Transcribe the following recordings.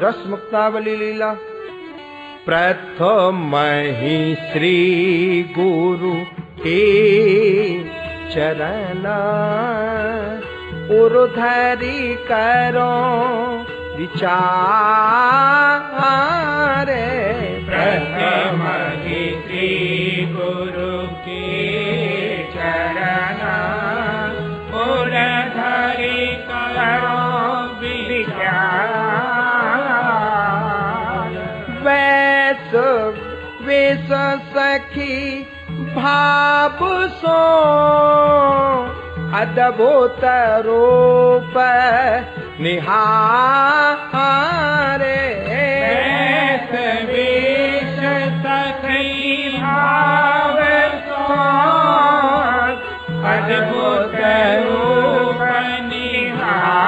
रस मुक्तावली लीला। प्रथम ही श्री गुरु के चरण उर्धरि करो विचार। प्रथम ही श्री गुरु के चरण उर्धरि करो विचार। विष सखी भाव सो अद्भुत रूप निहारे। विष सखी भाव सो अद्भुत रूप निहारे।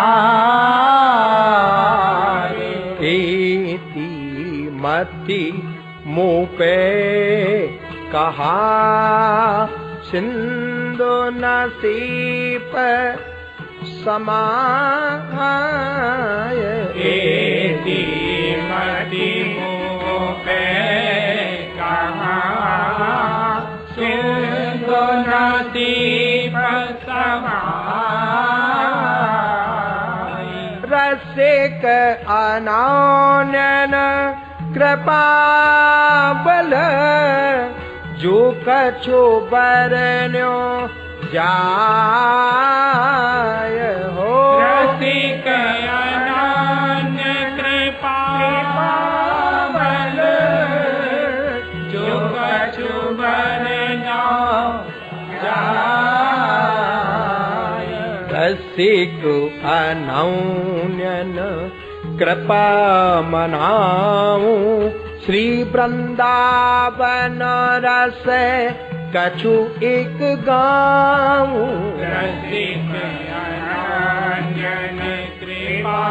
इति मति मुँह पे कहा सिंधु नसीब समाय। इति मति मुँह पे कहा सिंधु नसीब समाय। रसिक अनौन्यन कृपा बल जो कछु बरन्यो जाय हो। रसिक अनन्य कृपा बल जो कछु बरन्यो जाय। रसिक अनौन्यन कृपा मनाऊं श्री वृंदावन रस कछु एक गाऊं। रसिक अनन्यन कृपा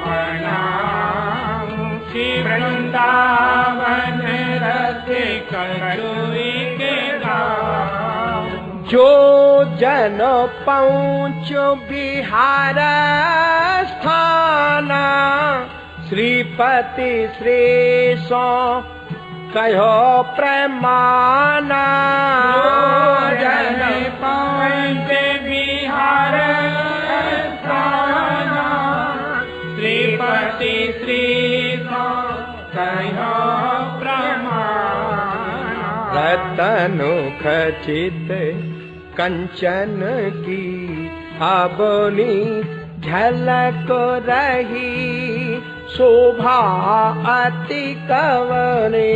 मनाऊं श्री वृंदावन रस कछु एक गाऊं। जो जन पहुँच बिहार स्थान श्रीपति श्रेषो कहो प्रमाना। जन पहुँच बिहार स्थान श्रीपति श्रेषो कहो प्रमाना। रतनु खचित कंचन की अबनी झलक रही शोभा अति कवने।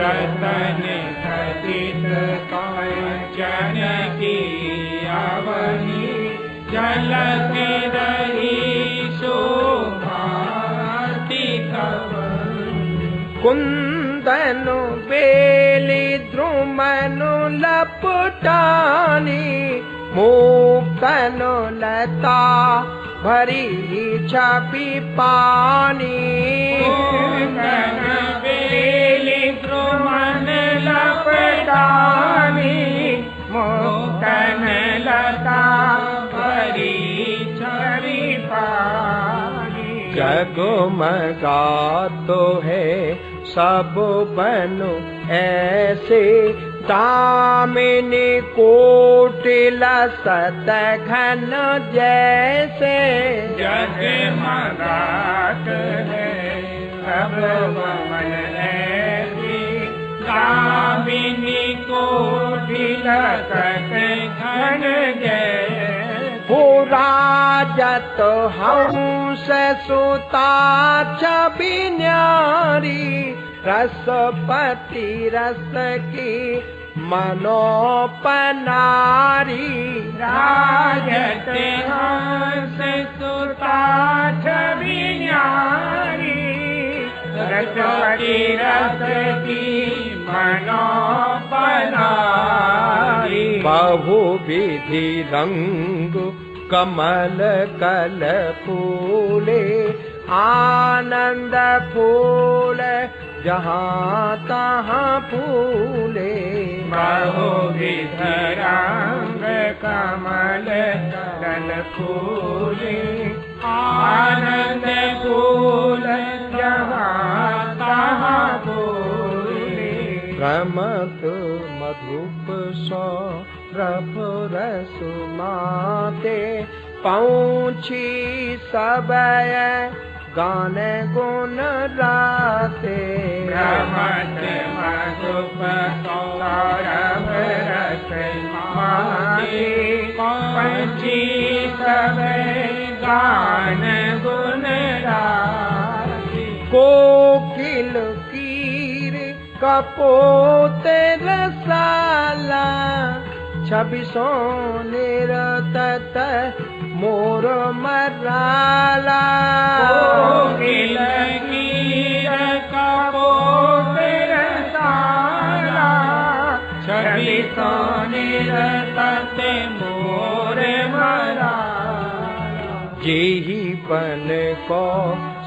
रतन खचित कंचन की अबनी झलक रही शोभा अति कवने। कुंदन बेली द्रुमनु लपटानी मुक्तन लता भरी छपी पानी। कुंदन बेली द्रुमन लपटानी मुक्तन लता भरी छपी पानी। जगमगा तो है सब बनो ऐसे दामिनी कोटिल सत घन जैसे। जगमगात है सब बन ऐसी दामिनी कोटिल सत घन जैसे। हो राजत हंस सुता छवि न्यारी रसपति रस की मनोपनारी। राजत हंस सुता छवि न्यारी रसपति रस की मनोपनारी। बहुविधि रंग कमल कल फूले आनंद फूल जहाँ तहाँ फूले। बहुविध रंग कमल कल फूले आनंद फूल रमत मधुप सौरभ रस माते पहुँची सबय गान गुण राते रमत मधुप सौरभ रस माते पहुँची सबय गान गुण राते कोकिल कीर कपोत रसाला छबिसों निरतत मोर मराला कोकिल कीर कपोत रसाला छबिसों निरतत मोर मराला जेहि पन को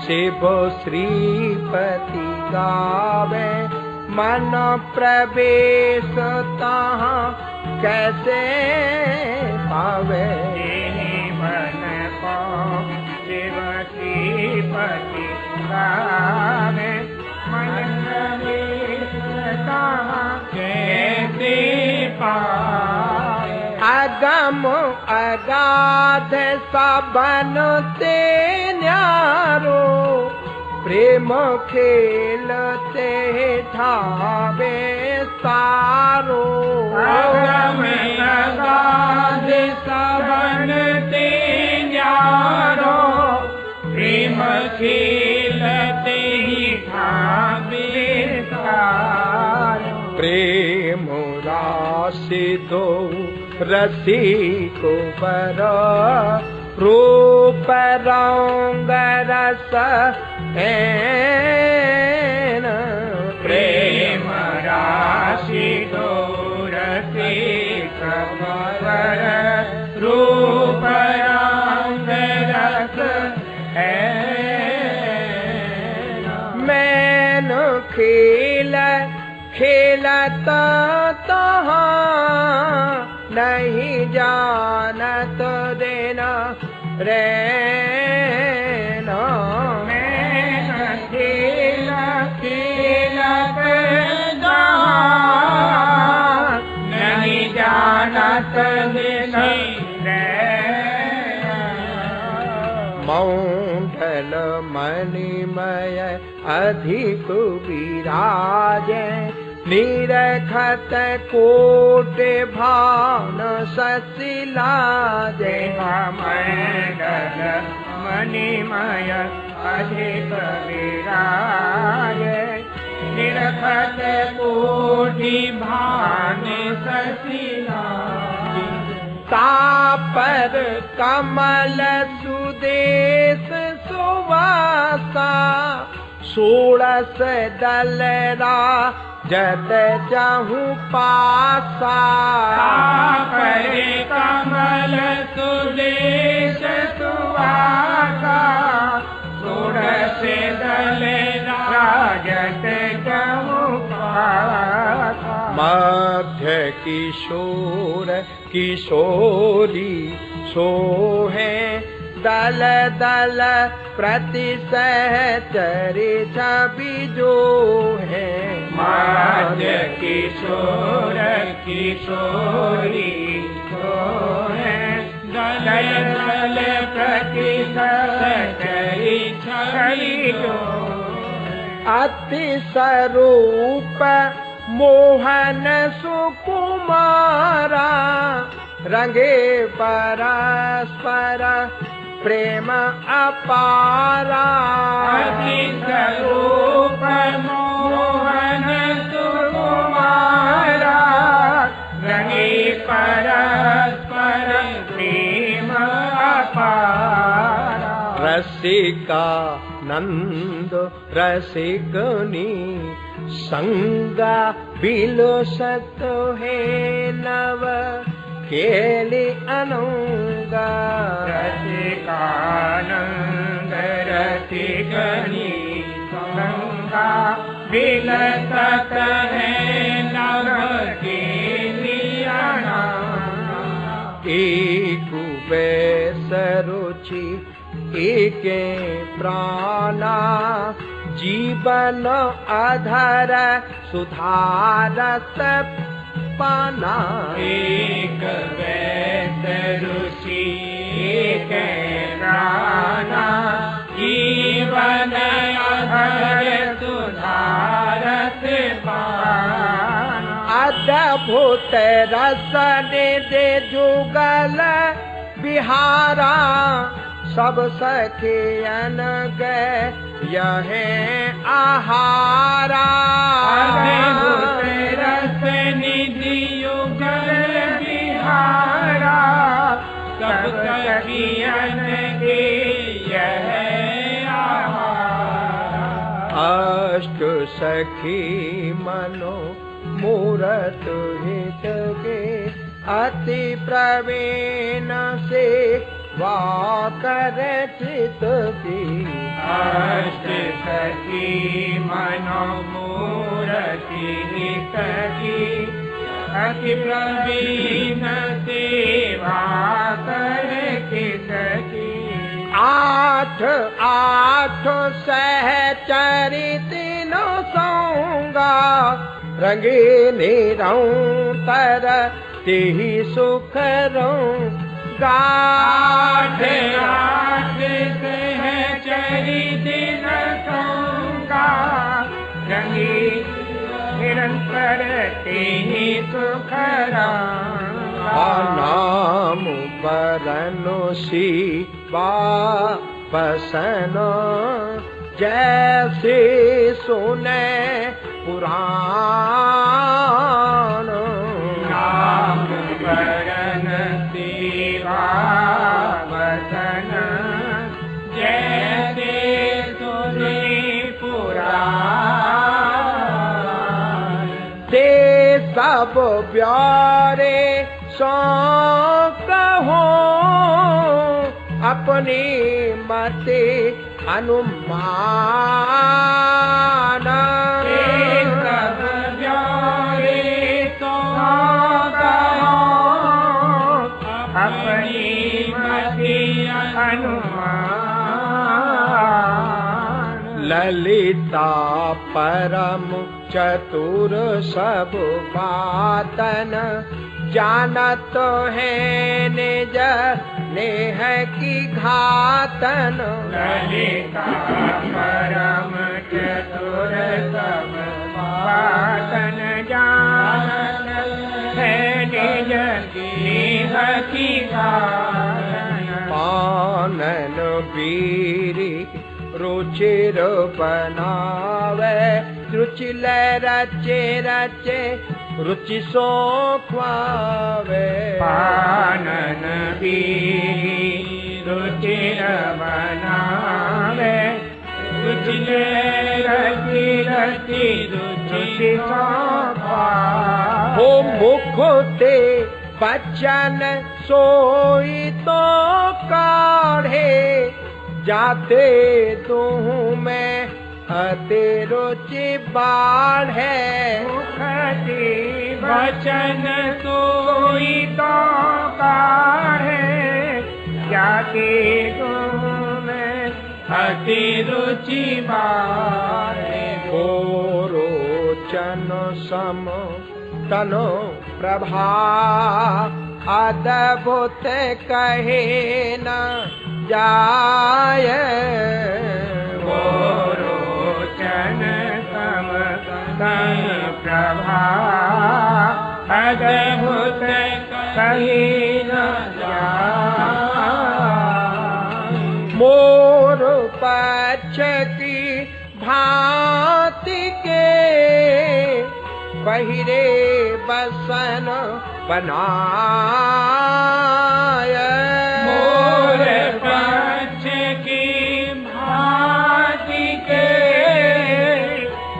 शिव श्रीपति गावे मन प्रवेश तहाँ कैसे पावे मन को शिव श्रीपति गावे मन प्रवेश तहाँ कैसे पावे अगम अगाध सबन ते न्यारो प्रेम खेलते ठावे सारो अगम अगाध सबन ते न्यारो प्रेम खेलते ठावे सारो प्रेम राशि दो रसिको बर रूप रंग रस ऐन प्रेम राशि दो रसिक बर रूप रंग रस ऐन मैन खेल खेलत तहाँ नहीं जानत देना रैना मैं खेल खेलत जहाँ नहीं जानत देना मौंढल मणिमय अधिक विराज निरखत कोट भान ससिला मंडल मणिमय अधिक विराज निरखत कोटि भान ससिला तापर कमल सुदेश सुवासा षोड़श दलरा जत चाहू पासा तापर कमल सुदेश सुवासा षोड़श दलरा जत चाहू पासा मध्य किशोर किशोरी सोहे दल दल प्रतिसहचरी छवि जो है मध्य किशोर किशोरी सोहे दल दल प्रतिसहचरी छवि जो अति स्वरूप मोहन सुकुमारा रंगे परस्पर प्रेम अपारा अति स्वरूप मोहन सुकुमारा रंगे परस्पर प्रेम अपारा रसिका नंद रसिकनी संगा बिलसत है नव केली अनुगा रसिकानंद रसिकनी संगा बिलसत है नव केली अनुगा एक वैस रुचि एके प्राणा जीवन आधार सुधारत पाना। एक वैद ऋषि एक प्राणा, जीवन आधार सुधारत पाना। अद्भुत रस दे जुगल बिहारा, सब सखियन गए यह आहारा। अद्भुत रस निधि युगल बिहारा, सब सखियन के यह आहारा। अष्ट सखी मनो मूरत हित के, अति प्रवीण से वाकर चित की। अष्ट सखी मनो मूरति हित की, अति प्रवीण सेवा कर चित की। आठ आठ सहचरित नो सौंगा, रंगे निरंतर तेहि सुख रहूंगा। आठ आठ सहचरित न सौंगा, रंगे निरंतर तेहि सुख रहूंगा। नाम परनो शिवा पसन, जैसे सुने पुराण। नाम परन सेवा वसन, जैसे सुने पुराण। ते सब प्यारे सो कहो, अपनी मति अनुमान। सब प्यारे तो कहो, अपनी मति अनुमान। ललिता परम चतुर सब बातन, जानत है निज नेह की घातन। ललिता परम चतुर सब बातन, जानत है निज नेह की घातन। पानन बीरी रुचिर बनावे, रुचि ले रचे रचे रुचि सो ख्वावे। पानन बीरी रुचिर बनावे, रुचि ले रची रची रुचि सो ख्वावे। हो मुख ते बचन सोई तो काढ़े, जाते तुम में अति रुचि बाढ़े। मुखति वचन सोई तो काढ़े, जाते तुम में अति रुचि बाढ़े। गोरोचन सम तनो प्रभा, अद्भुत कहे न जाय। गोरोचन सम तन प्रभा, अद्भुत कहे न जाय। मोर पक्ष की भांति के, बहिरे बसन बनाय। मोर पक्ष की भांति के,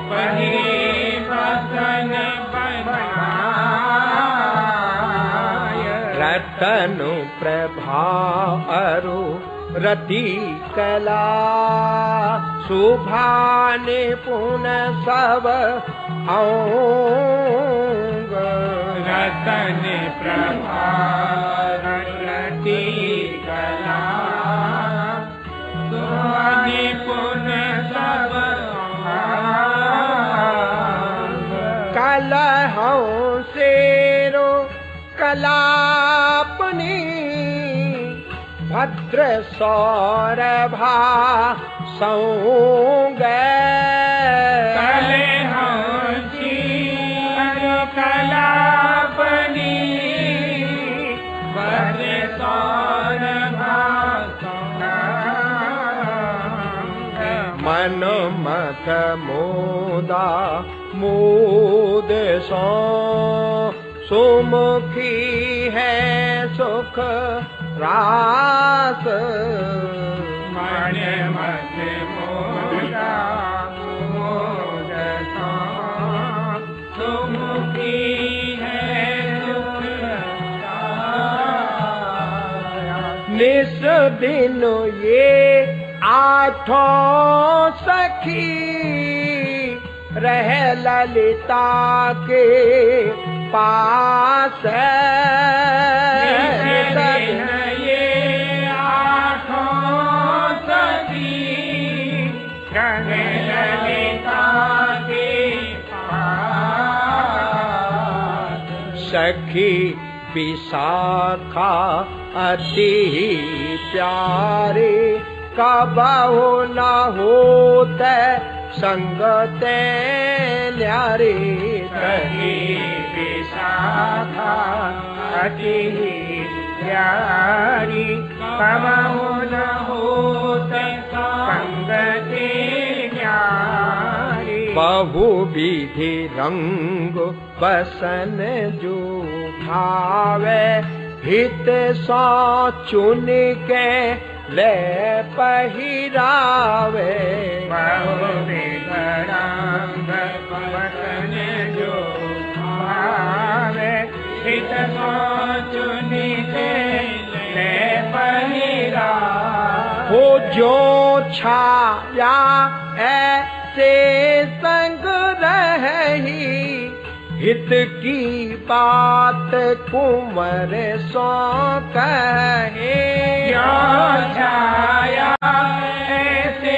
बहिरे बसन बनाय। रतन प्रभा अरु रति कला, सुभान पुन सब औंग। रतन प्रभा रति कला, सुभान पुन सब लहौ सेरो कलापनी भद्र सौरभा सौंग कलापनी भद्र सौरभा मन मत मोदा मोद सो सुमुखी है सुख रास मन मत मोदा मोद सो सुमुखी है सुख रास। निस दिन ये आठों सखी रह ललिता के पास ये आठों सखी रह ललिता के पास। सखी विशाखा अति प्यारे कबहु न होते संगते न्यारे। सखी विशाखा अति प्यारी कबहु न होते संगते न्यारी। बहु विधि रंग बसन जो भावे हित सो चुन के ले पहिरावे। बहुविध रंग बसन जो भावे हित सो चुन के ले पहिरावे। हो जो छाया ऐसे संग रही हित की बात कुंवर सो कहे। छाया ऐसे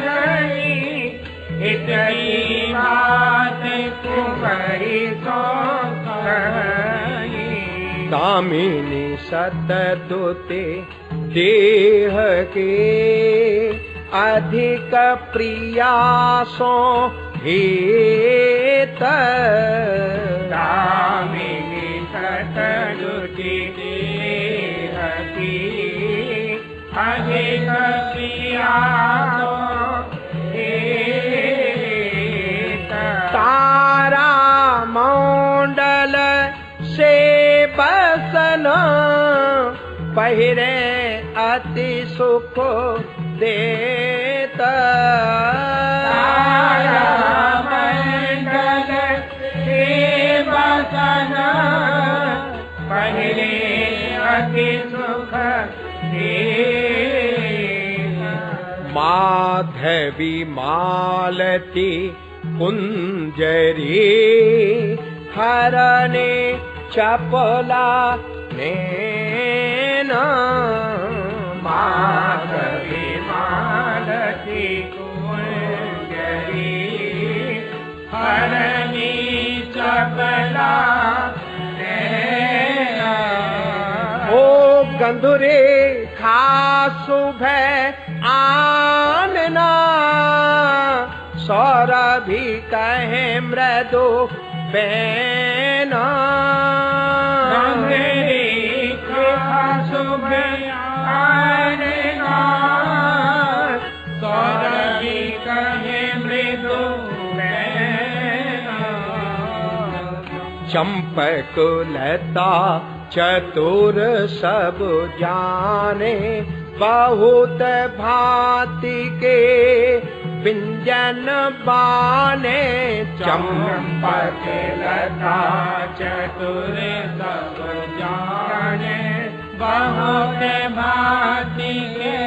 रही हित की बात कुंवर सो कहे। दामिनी सतदुते देह के अधिक प्रियासो हेत। दामिनी सतदुते देह की अधिक प्रियासो हेत। तारा मंडल से बसन पहिरे अति सुख देता। तारा मंडल से बसन पहिरे अति सुख देता। माधवी मालती कुंजरी हरने चपला नैना। माधवी मालती कुंजरी हरनी चपला नैना। ओ गंधुरे खासु भय आनना सौरभी कहे मृदु बैना। सौरभी कहे मृदु बैना। चंपक लता चतुर सब जाने बहुत भांति के व्यंजन बाने। चंपक लता चतुर सब जाने बहुत भांति के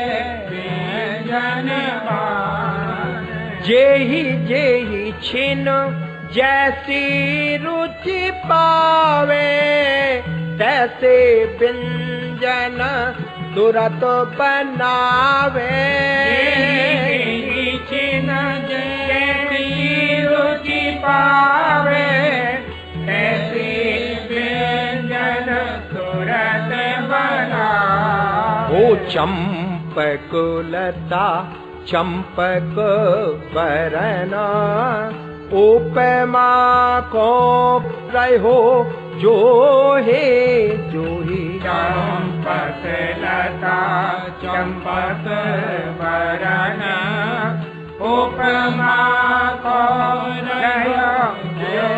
व्यंजन बाने। जेहि छिन जैसी रुचि पावे तैसे व्यंजन तुरत बनावे। छिन जैसी रुचि पावे चंपकुलता चंपक बरना, उपमा को रहो जो हे जो ही। चंपक लता चंपक बरना, उपमा को रहो जो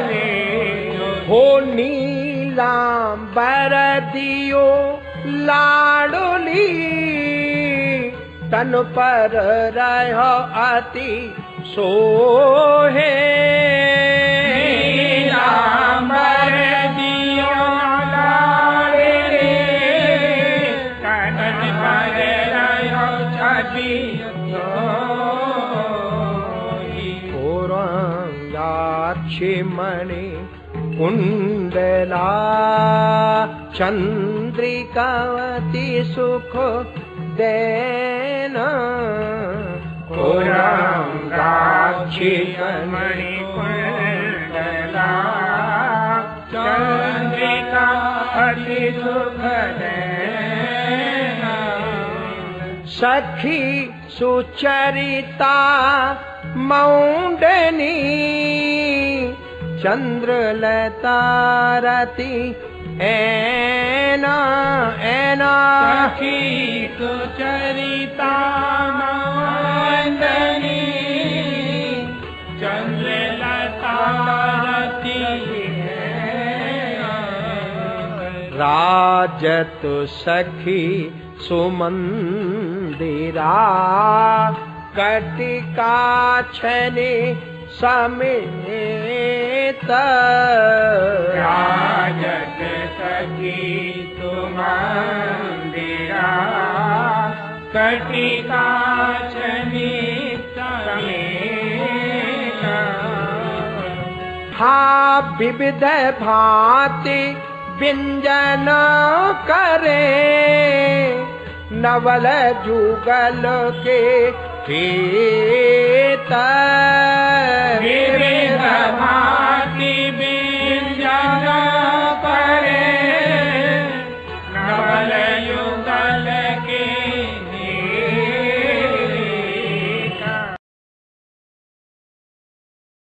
हे। हो नीलांबर दियो लाडली, तन पर रहो अति सोहे। नीलांबर दियो लाडली, तन पर रहो अति सोहे। औरंगाक्षी मणि कुंडला, चंद्रिकावती सुख देना। औरंगाक्षी मणि कुंडला, चंद्रिकावती सुख देना। सखी सुचरिता मौंडनी, चंद्रलता रति ऐना ऐना। सखी सुचरिता मौंडनी, चंद्रलता रति ऐना। राजत सखी सुमंदिरा, कटिका छने समेत। राजत सखी सुमंदिरा, कटिका छने समेत। हा विविध भांति व्यंजन करे, नवल जुगल के खेत। विविध भांति